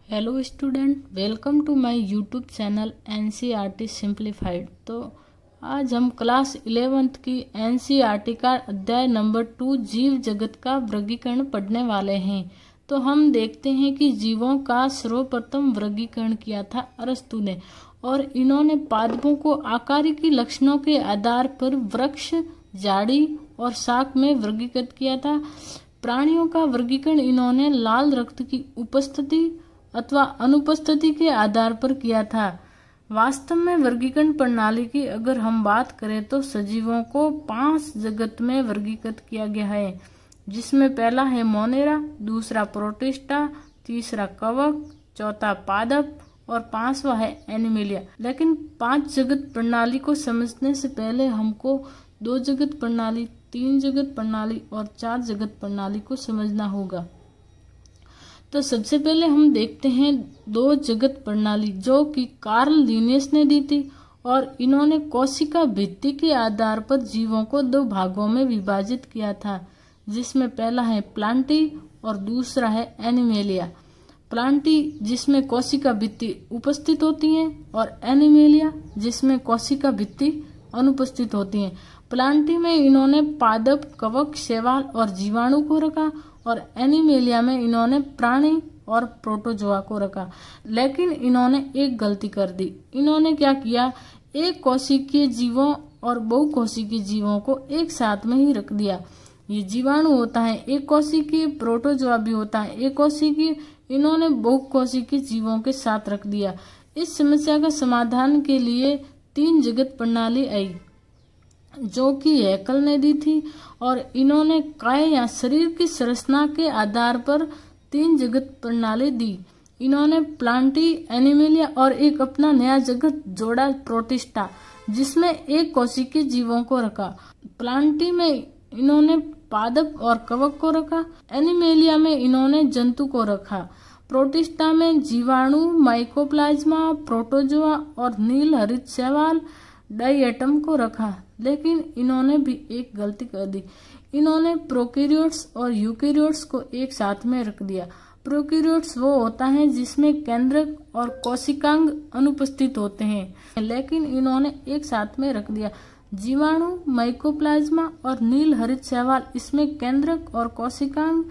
Hello student, welcome to my YouTube channel NCERT simplified. तो आज हम क्लास 11th की एनसीईआरटी का अध्याय नंबर 2 जीव जगत का वर्गीकरण पढ़ने वाले हैं। तो हम देखते हैं कि जीवों का सर्वप्रथम वर्गीकरण किया था अरस्तु ने, और इन्होंने पादपों को आकारिकी लक्षणों के आधार पर वृक्ष, झाड़ी और शाक में वर्गीकृत किया था। प्राणियों का वर्गीकरण इन्होंने लाल रक्त की उपस्थिति अथवा अनुपस्थिति के आधार पर किया था। वास्तव में वर्गीकरण प्रणाली की अगर हम बात करें तो सजीवों को 5 जगत में वर्गीकृत किया गया है, जिसमें पहला है मोनेरा, दूसरा प्रोटिस्टा, तीसरा कवक, चौथा पादप और 5वां है एनिमेलिया। लेकिन 5 जगत प्रणाली को समझने से पहले हमको 2 जगत प्रणाली, 3 जगत प्रणाली और 4 जगत प्रणाली को समझना होगा। तो सबसे पहले हम देखते हैं 2 जगत प्रणाली जो कि कार्ल लिनियस ने दी थी, और इन्होंने कोशिका भित्ति के आधार पर जीवों को 2 भागों में विभाजित किया था, जिसमें पहला है प्लांटी और दूसरा है एनिमेलिया। प्लांटी जिसमें कोशिका भित्ति उपस्थित होती है और एनिमेलिया जिसमें कोशिका भित्ति अनुपस्थित होती है। प्लांटी में इन्होंने पादप, कवक, शैवाल और जीवाणु को रखा, और एनिमेलिया में इन्होंने प्राणी और प्रोटोजोआ को रखा। लेकिन इन्होंने एक गलती कर दी। इन्होंने क्या किया, एक कोशिकीय जीवों और बहुकोशिकीय जीवों को एक साथ में ही रख दिया। ये जीवाणु होता है एक कोशिकीय, प्रोटोजोआ भी होता है एक कोशिकीय, इन्होंने बहुकोशिकीय जीवों के साथ रख दिया। इस समस्या का समाधान के लिए 3 जगत प्रणाली आई, जो कि हैकल ने दी थी, और इन्होंने काय या शरीर की संरचना के आधार पर 3 जगत प्रणाली दी। इन्होंने प्लांटी, एनिमेलिया और एक अपना नया जगत जोड़ा प्रोटिस्टा, जिसमें एक कोशिकीय जीवों को रखा। प्लांटी में इन्होंने पादप और कवक को रखा, एनिमेलिया में इन्होंने जंतु को रखा, प्रोटिस्टा में जीवाणु, माइकोप्लाज्मा, प्रोटोजोआ और नील हरित शैवाल, डायएटम को रखा। लेकिन इन्होंने भी एक गलती कर दी। इन्होंने प्रोकैरियोट्स और यूकैरियोट्स को एक साथ में रख दिया। प्रोकैरियोट्स वो होता है जिसमें केंद्रक और कोशिकांग अनुपस्थित होते हैं, लेकिन इन्होंने एक साथ में रख दिया। जीवाणु, माइकोप्लाज्मा और नील हरित शैवाल, इसमें केंद्रक और कोशिकांग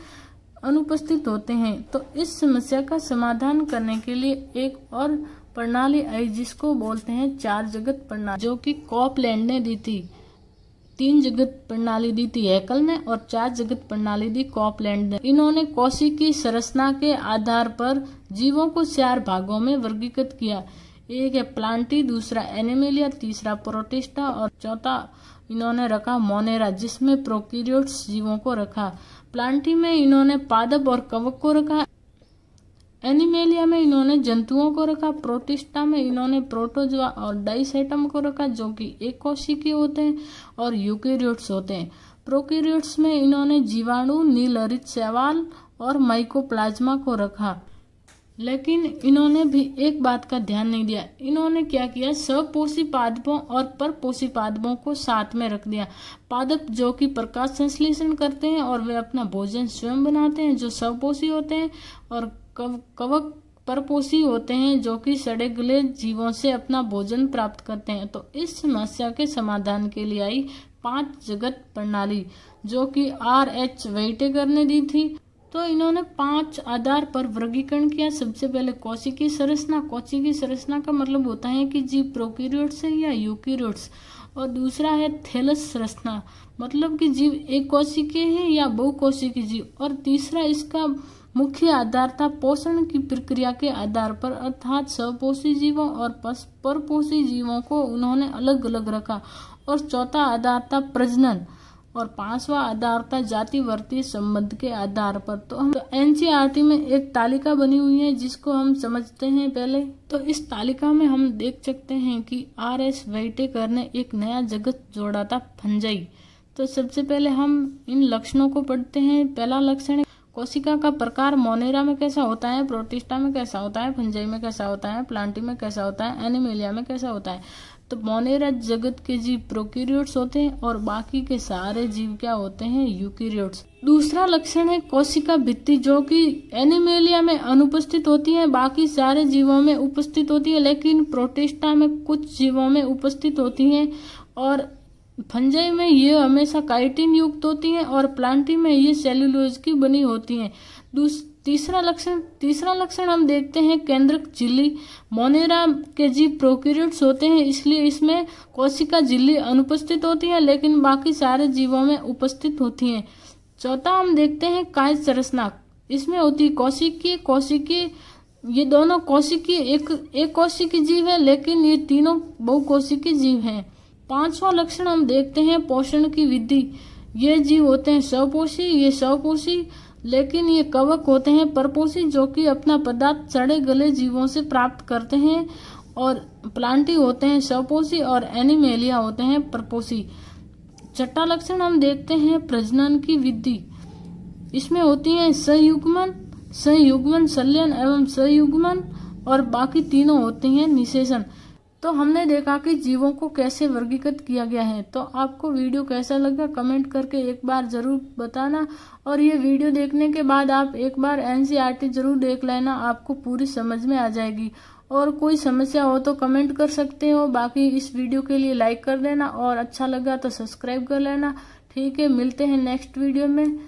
अनुपस्थित होते हैं। तो इस समस्या का समाधान करने के लिए एक और प्रणाली आई, जिसको बोलते हैं 4 जगत प्रणाली, जो कि कॉपलैंड ने दी थी। 3 जगत प्रणाली दी थी हैकल ने, और 4 जगत प्रणाली दी कॉपलैंड ने। इन्होंने कोशिकीय संरचना के आधार पर जीवों को 4 भागों में वर्गीकृत किया। एक है प्लांटी, दूसरा एनिमेलिया, तीसरा प्रोटिस्टा और चौथा इन्होंने रखा मोनेरा, जिसमें प्रोकैरियोट्स जीवों को रखा। प्लांटी में इन्होंने पादप और कवक को रखा, एनिमेलिया में इन्होंने जंतुओं को रखा, प्रोटिस्टा में इन्होंने प्रोटोजोआ और डायएटम को रखा, जो कि एक कोशिकीय होते हैं और यूकैरियोट्स होते हैं। प्रोकैरियोट्स में इन्होंने जीवाणु, नील हरित शैवाल और माइकोप्लाज्मा को रखा। लेकिन इन्होंने भी एक बात का ध्यान नहीं दिया। इन्होंने क्या किया, स्वपोषी पादपों और परपोषी पादपों को साथ में रख दिया। पादप जो कि प्रकाश संश्लेषण करते हैं और वे अपना भोजन स्वयं बनाते हैं, जो स्वपोषी होते हैं, और कवक परपोषी होते हैं, जो कि सड़े गले जीवों से अपना भोजन प्राप्त करते हैं। तो इस समस्या के समाधान के लिए आई 5 जगत प्रणाली, जो कि R.H. वेइटेकर ने दी थी। तो इन्होंने 5 आधार पर वर्गीकरण किया। सबसे पहले कोशिकीय संरचना। कोशिकीय संरचना का मतलब होता है कि जीव प्रोकैरियोट्स है या यूकैरियोट्स, और दूसरा है थैलस संरचना, मतलब कि जीव एक कोशिकीय है या बहुकोशिकीय जीव, और तीसरा इसका मुख्य आधार था पोषण की प्रक्रिया के आधार पर, अर्थात स्वपोषी जीवों और परपोषी जीवों को उन्होंने अलग अलग रखा, और चौथा आधार था प्रजनन, और 5वां आधार था जातिवर्तीय संबंध के आधार पर। तो हम एनसीईआरटी में एक तालिका बनी हुई है, जिसको हम समझते हैं पहले। तो इस तालिका में हम देख सकते हैं कि R.H. वेइटेकर ने एक नया जगत जोड़ा था, फंजाई। तो सबसे पहले हम इन लक्षणों को पढ़ते हैं। पहला लक्षण, कोशिका का प्रकार मोनेरा में कैसा होता है, प्रोटिस्टा में कैसा होता है, फंजाई में कैसा होता है, प्लांटी में कैसा होता है, एनिमेलिया में कैसा होता है। तो मोनेरा जगत के जीव प्रोकैरियोट्स होते हैं, और बाकी के सारे जीव क्या होते हैं, यूकैरियोट्स। दूसरा लक्षण है कोशिका भित्ति, जो कि एनिमेलिया में अनुपस्थित होती है, बाकी सारे जीवों में उपस्थित होती है, लेकिन प्रोटिस्टा में कुछ जीवों में उपस्थित होती है। और फंजाई में ये हमेशा काइटिन युक्त होती है और प्लांटी में ये सेल्यूलोज की बनी होती है। तीसरा लक्षण हम देखते हैं केंद्रक झिल्ली। मोनेरा के जीव प्रोकैरियोट्स होते हैं, इसलिए इसमें कोशिका झिल्ली अनुपस्थित होती है, लेकिन बाकी सारे जीवों में उपस्थित होती है। चौथा हम देखते हैं कायज सरसनाक। इसमें होती कोशिकीय, ये दोनों कोशिकीय एक कोशिकीय जीव है, लेकिन ये तीनों बहुकोशिकीय जीव हैं। पांचवा लक्षण हम देखते हैं पोषण की विधि। ये जीव होते हैं स्वपोषी, लेकिन ये कवक होते हैं परपोषी, जो कि अपना पदार्थ सड़े गले जीवों से प्राप्त करते हैं। और प्लांटी होते हैं स्वपोषी और एनिमेलिया होते हैं परपोषी। छठा लक्षण हम देखते हैं प्रजनन की विधि। इसमें होती है संयुग्मन, संलयन एवं संयुग्मन, और बाकी तीनों होते हैं निषेचन। तो हमने देखा कि जीवों को कैसे वर्गीकृत किया गया है। तो आपको वीडियो कैसा लगा कमेंट करके एक बार जरूर बताना, और ये वीडियो देखने के बाद आप एक बार एनसीईआरटी जरूर देख लेना, आपको पूरी समझ में आ जाएगी। और कोई समस्या हो तो कमेंट कर सकते हो। बाकी इस वीडियो के लिए लाइक कर देना, और अच्छा लगा तो सब्सक्राइब कर लेना। ठीक है, मिलते हैं नेक्स्ट वीडियो में।